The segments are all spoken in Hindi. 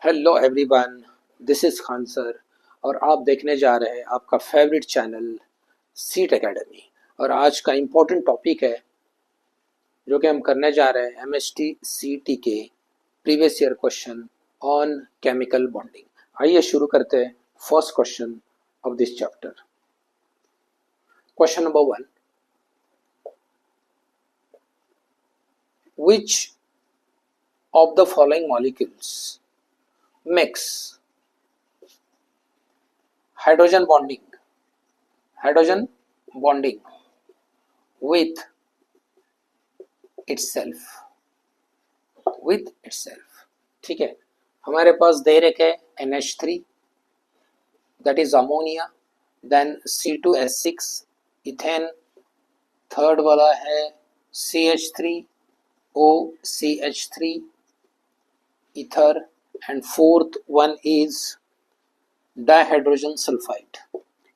Hello everyone, this is Khan sir और आप देखने जा रहे हैं आपका फेवरेट चैनल सीट एकेडमी। और आज का इम्पोर्टेंट टॉपिक है जो कि हम करने जा रहे हैं एमएसटी सीटी के previous year question on chemical bonding. आइए शुरू करते हैं first question of this chapter. Question number 1, which of the following molecules makes hydrogen bonding with itself। ठीक है, हमारे पास दे रखे NH3 that is ammonia, then C2H6 ethane, third वाला है CH3OCH3 ether, and fourth one is dihydrogen sulphide.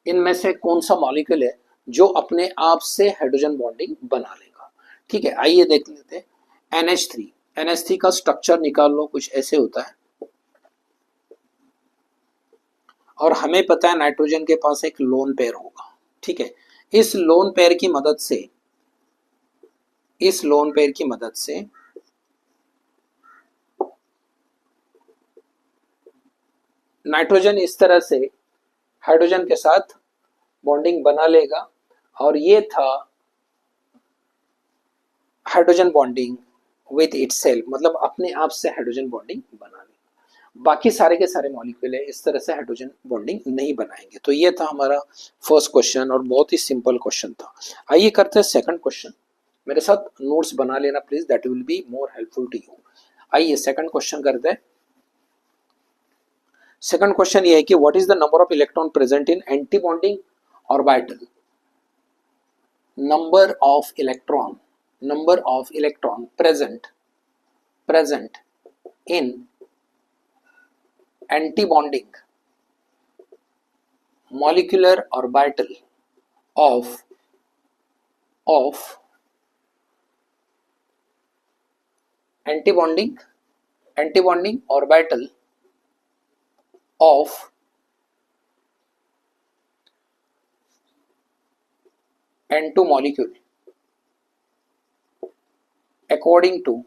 इनमें से कौन सा मॉलिक्यूल है जो अपने आप से हाइड्रोजन बॉन्डिंग बना लेगा? ठीक है, आइए देख लेते हैं। NH3 का स्ट्रक्चर निकाल लो, कुछ ऐसे होता है। और हमें पता है नाइट्रोजन के पास एक लोन पेयर होगा। ठीक है, इस लोन पेयर की मदद से नाइट्रोजन इस तरह से हाइड्रोजन के साथ बॉन्डिंग बना लेगा, और ये था हाइड्रोजन बॉन्डिंग विथ इटसेल्फ, मतलब अपने आप से हाइड्रोजन बॉन्डिंग बना लेगा। बाकी सारे के सारे मॉलिक्यूल है इस तरह से हाइड्रोजन बॉन्डिंग नहीं बनाएंगे। तो ये था हमारा फर्स्ट क्वेश्चन और बहुत ही सिंपल क्वेश्चन था। आइए करते हैं सेकंड क्वेश्चन। मेरे साथ नोट्स बना लेना please, that will be more helpful to you. आइए सेकंड क्वेश्चन करते हैं। सेकंड क्वेश्चन ये है कि what is the number of electron present in anti bonding orbital. Number of electron present in anti-bonding molecular orbital of anti-bonding orbital of N2 molecule according to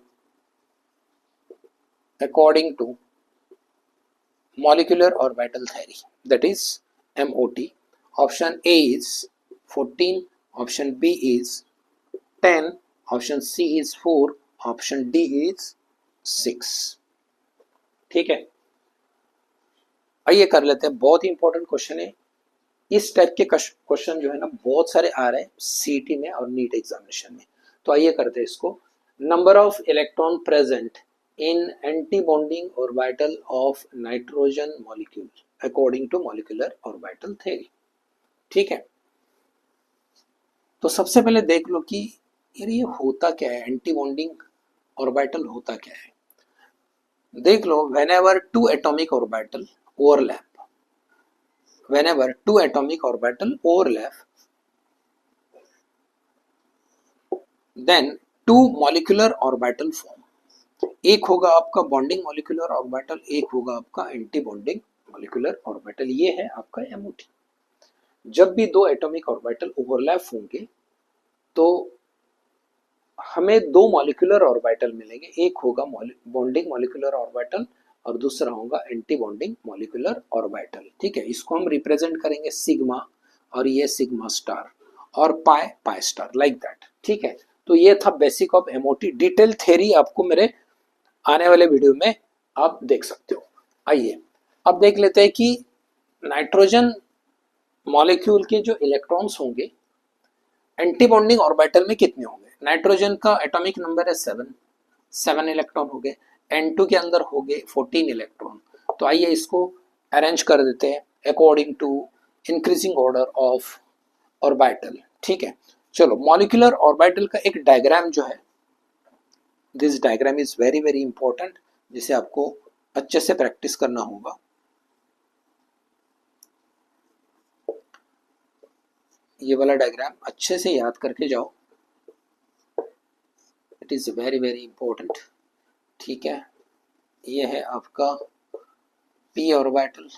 molecular orbital theory, that is MOT. Option A is 14, option B is 10, option C is 4, option D is 6। ठीक है, आइए कर लेते हैं। बहुत ही इंपॉर्टेंट क्वेश्चन है। इस टाइप के क्वेश्चन जो है ना बहुत सारे आ रहे हैं सीटी में और नीट एग्जामिनेशन में। तो आइए करते हैं इसको। Number of electron present in anti-bonding orbital of nitrogen molecule according to molecular orbital theory। ठीक है, तो सबसे पहले देख लो कि यार ये होता क्या है, एंटी बॉन्डिंग ऑर्बिटल होता क्या है। देख लो, whenever two atomic orbital overlap, then two molecular orbital form। एक होगा आपका बॉन्डिंग मॉलिक्यूलर ऑर्बिटल, एक होगा आपका एंटी बॉन्डिंग मॉलिक्यूलर ऑर्बिटल। ये है आपका एमओटी। जब भी दो एटॉमिक ऑर्बिटल ओवरलैप होंगे तो हमें दो मॉलिक्यूलर ऑर्बिटल मिलेंगे। एक होगा बॉन्डिंग मॉलिक्यूलर ऑर्बिटल और दूसरा होगा एंटी बॉन्डिंग मॉलिक्यूलर ऑर्बिटल। ठीक है, इसको हम रिप्रेजेंट करेंगे सिग्मा, और ये सिग्मा स्टार, और पाई स्टार, लाइक दैट। ठीक है, तो ये था basic of MOT. Detail theory आपको मेरे आने वाले वीडियो में आप देख सकते हो। आइए अब देख लेते हैं कि नाइट्रोजन मॉलिक्यूल के जो इलेक्ट्रॉन्स होंगे एंटी बॉन्डिंग ऑर्बिटल में कितने होंगे। नाइट्रोजन का एटॉमिक नंबर है 7 इलेक्ट्रॉन हो गए। N2 के अंदर हो गए 14 इलेक्ट्रॉन। तो आइए इसको अरेंज कर देते हैं according to increasing order of orbital. ठीक है, चलो मॉलिक्यूलर ऑर्बिटल का एक डायग्राम जो है, this diagram is very very important, जिसे आपको अच्छे से प्रैक्टिस करना होगा। ये वाला डायग्राम अच्छे से याद करके जाओ, it is very very important. ठीक है, ये है आपका p ऑर्बिटल,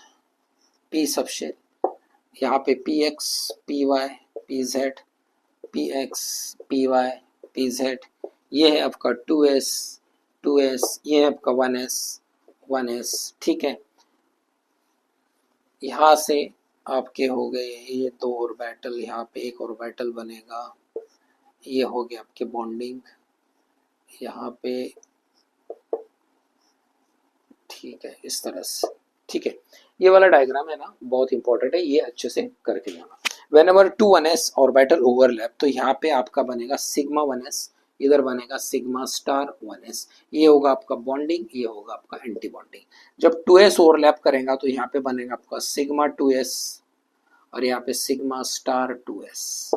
p सबशेल, यहाँ पे px py pz px py pz, ये है आपका 2s 2s, ये है आपका 1s 1s, ठीक है। यहाँ से आपके हो गए ये दो ऑर्बिटल, यहाँ पे एक ऑर्बिटल बनेगा, ये हो गया आपके बॉन्डिंग यहाँ पे, ठीक है, इस तरह से, ठीक है। ये वाला डायग्राम है ना बहुत इंपॉर्टेंट है, ये अच्छे से करके जाना। When ever 2 1s orbital overlap, तो यहाँ पे आपका बनेगा सिग्मा 1s, इधर बनेगा सिग्मा स्टार 1s, ये होगा आपका बॉन्डिंग, ये होगा आपका एंटी बॉन्डिंग। जब 2s ओवरलैप करेगा तो यहाँ पे बनेगा आपका सिग्मा 2s और यहाँ पे सिग्मा स्टार 2s,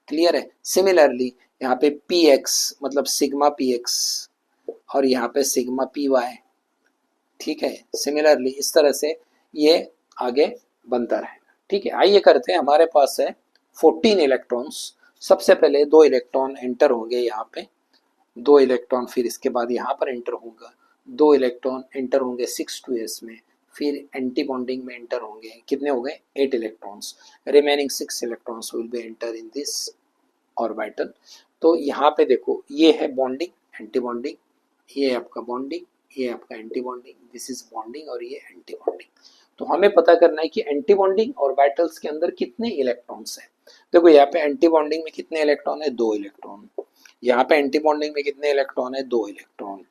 क्लियर है। सिमिलरली यहाँ पे px मतलब सिग्मा px और यहाँ पे सिग्मा py, ठीक है। सिमिलरली इस तरह से ये आगे बनता रहेगा, ठीक है। आइए करते हैं, हमारे पास है 14 इलेक्ट्रॉन्स। सबसे पहले 2 इलेक्ट्रॉन एंटर होंगे यहाँ पे, 2 इलेक्ट्रॉन, फिर इसके बाद यहाँ पर एंटर होगा 2 इलेक्ट्रॉन एंटर होंगे 6 2s में, फिर एंटी बॉन्डिंग में एंटर होंगे, कितने हो गए 8 electrons, remaining 6 electrons will B enter in this orbital. तो यहाँ पे देखो ये है बॉन्डिंग एंटी बॉन्डिंग, ये है आपका बॉन्डिंग, ये आपका anti bonding, this is bonding और ये एंटी बॉन्डिंग। तो हमें पता करना है कि एंटी बॉन्डिंग ऑर्बिटल्स के अंदर कितने इलेक्ट्रॉन्स हैं। देखो यहाँ पे एंटी बॉन्डिंग में कितने इलेक्ट्रॉन है 2 इलेक्ट्रॉन, यहाँ पे एंटी बॉन्डिंग में कितने इलेक्ट्रॉन है 2 इलेक्ट्रॉन।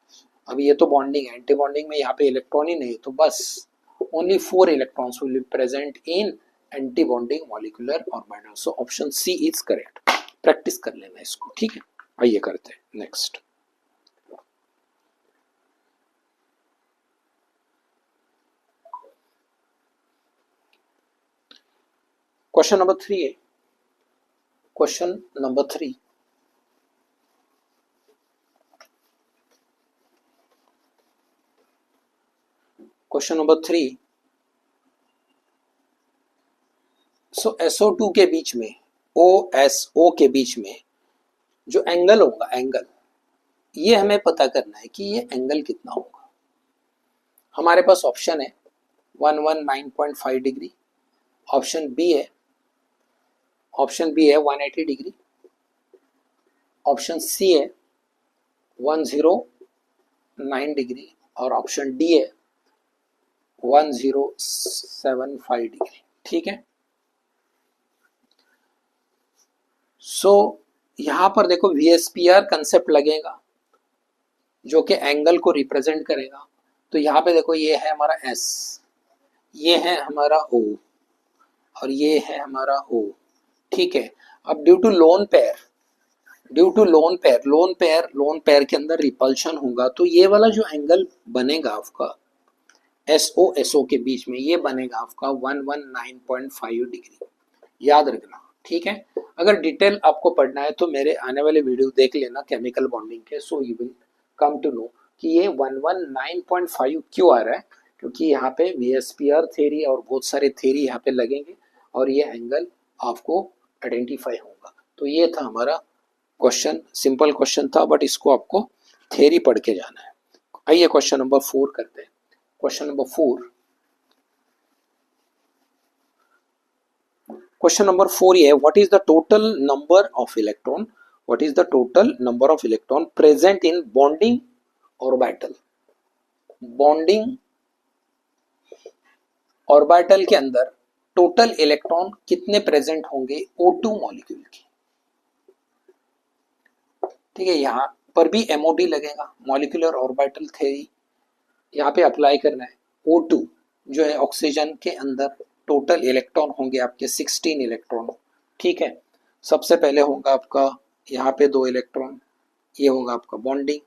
अब ये तो बॉन्डिंग है, एंटी बॉन्डिंग में यहाँ पे इलेक्ट्रॉन ही नहीं, तो बस only 4 electrons will be present in anti bonding molecular orbital. So option C is correct. Practice कर लेना इसको, ठीक है। आइए करते हैं नेक्स्ट। क्वेश्चन नंबर 3 है, क्वेश्चन नंबर 3, क्वेश्चन नंबर 3। सो SO2 के बीच में, OSO के बीच में जो एंगल होगा, एंगल, ये हमें पता करना है कि ये एंगल कितना होगा। हमारे पास ऑप्शन है 119.5 डिग्री, ऑप्शन बी है 180 डिग्री, ऑप्शन सी है 109 डिग्री और ऑप्शन डी है 1075 डिग्री, ठीक है। सो यहां पर देखो VSPR कंसेप्ट लगेगा जो कि एंगल को रिप्रेजेंट करेगा। तो यहाँ पे देखो ये है हमारा S, ये है हमारा O और ये है हमारा O, ठीक है। अब due to lone pair, lone pair के अंदर रिपल्शन होगा, तो ये वाला जो एंगल बनेगा आपका SO के बीच में, ये बनेगा आपका 119.5 डिग्री, याद रखना, ठीक है। अगर डिटेल आपको पढ़ना है तो मेरे आने वाले वीडियो देख लेना केमिकल बॉन्डिंग के, so you will come to know कि ये 119.5 क्यों आ रहा है, क्योंकि यहाँ पे VSPR थ्योरी और बहुत सारे थ्योरी यहाँ पे लगेंगे और ये एंगल आपको आइडेंटिफाई होगा। तो ये था हमारा क्वेश्चन, सिंपल क्वेश्चन था, बट इसको आपको थ्योरी पढ़ के जाना है। आइए क्वेश्चन नंबर 4 करते हैं। क्वेश्चन नंबर 4, क्वेश्चन नंबर 4 ये है, what is the total number of electron, what is the total number of electron present in bonding orbital. Bonding orbital के अंदर टोटल इलेक्ट्रॉन कितने प्रेजेंट होंगे O2 मॉलिक्यूल की, ठीक है। यहाँ पर भी MOD लगेगा, मॉलिक्यूलर ऑर्बिटल थ्योरी यहाँ पे अप्लाई करना है। O2 जो है ऑक्सीजन के अंदर टोटल इलेक्ट्रॉन होंगे आपके 16 इलेक्ट्रॉन, ठीक है। सबसे पहले होगा आपका यहाँ पे 2 इलेक्ट्रॉन, ये होगा आपका बॉन्डिंग,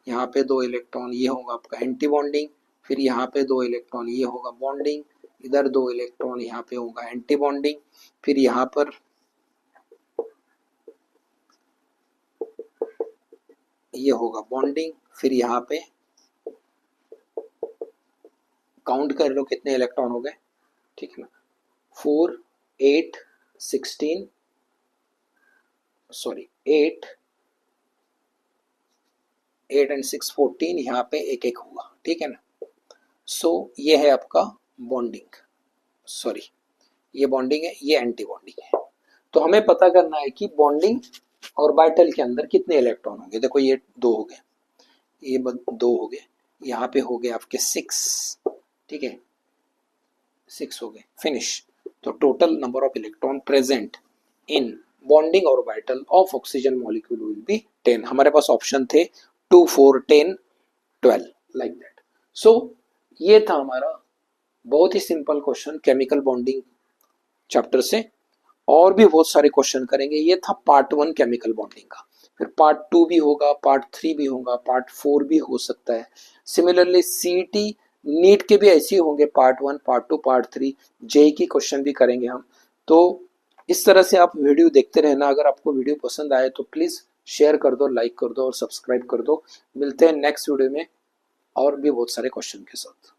यहाँ पे 2 इलेक्ट्रॉन, ये होगा आपका एंटी बॉन्डिंग, फिर यहाँ पे 2 इलेक्ट्रॉन, ये होगा बॉन्डिंग, इधर 2 इलेक्ट्रॉन, यहाँ पे होगा एंटी बॉन्डिंग, फिर यहाँ पर ये होगा बॉन्डिंग, फिर यहाँ पे काउंट कर लो कितने इलेक्ट्रॉन हो गए, ठीक है ना, 4 8 16 सॉरी 8 8 एंड 6 14, यहाँ पे एक एक होगा, ठीक है ना। सो ये है आपका बॉन्डिंग, सॉरी ये बॉन्डिंग है, ये एंटी बॉन्डिंग है। तो हमें पता करना है कि बॉन्डिंग ऑर्बिटल के अंदर कितने इलेक्ट्रॉन होंगे। देखो ये 2 हो गए, ये 2 हो गए, यहाँ पे हो गए आपके 6, ठीक है 6 हो गए, फिनिश। तो total number of electron present in bonding orbital of oxygen molecule will be 10। हमारे पास ऑप्शन थे 2, 4, 10, 12 लाइक दैट। सो ये था हमारा बहुत ही simple question chemical bonding chapter से। और भी बहुत सारे क्वेश्चन करेंगे। ये था पार्ट 1 केमिकल बॉन्डिंग का, फिर पार्ट 2 भी होगा, पार्ट 3 भी होगा, पार्ट 4 भी हो सकता है। सिमिलरली सीईटी नीट के भी ऐसे ही होंगे, पार्ट 1, पार्ट 2, पार्ट 3, जेई की क्वेश्चन भी करेंगे हम। तो इस तरह से आप वीडियो देखते रहना। अगर आपको वीडियो पसंद आए तो प्लीज़ शेयर कर दो, लाइक कर दो और सब्सक्राइब कर दो। मिलते हैं नेक्स्ट वीडियो में और भी बहुत सारे क्वेश्चन के साथ।